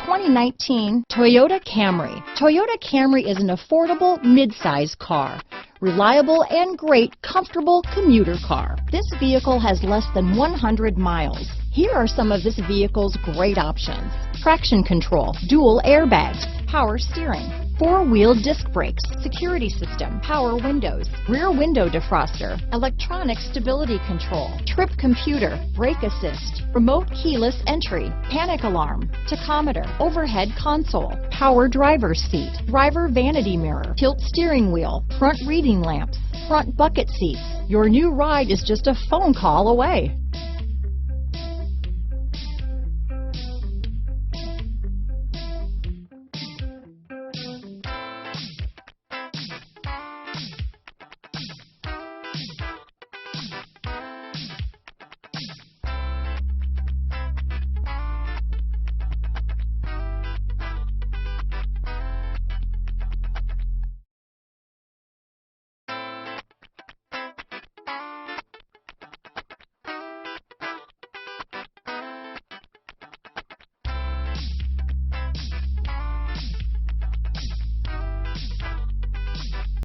2019 Toyota Camry. Toyota Camry is an affordable mid-size car. Reliable and great comfortable commuter car. This vehicle has less than 100 miles. Here are some of this vehicle's great options: traction control, dual airbags, power steering, four-wheel disc brakes, security system, power windows, rear window defroster, electronic stability control, trip computer, brake assist, remote keyless entry, panic alarm, tachometer, overhead console, power driver's seat, driver vanity mirror, tilt steering wheel, front reading lamps, front bucket seats. Your new ride is just a phone call away.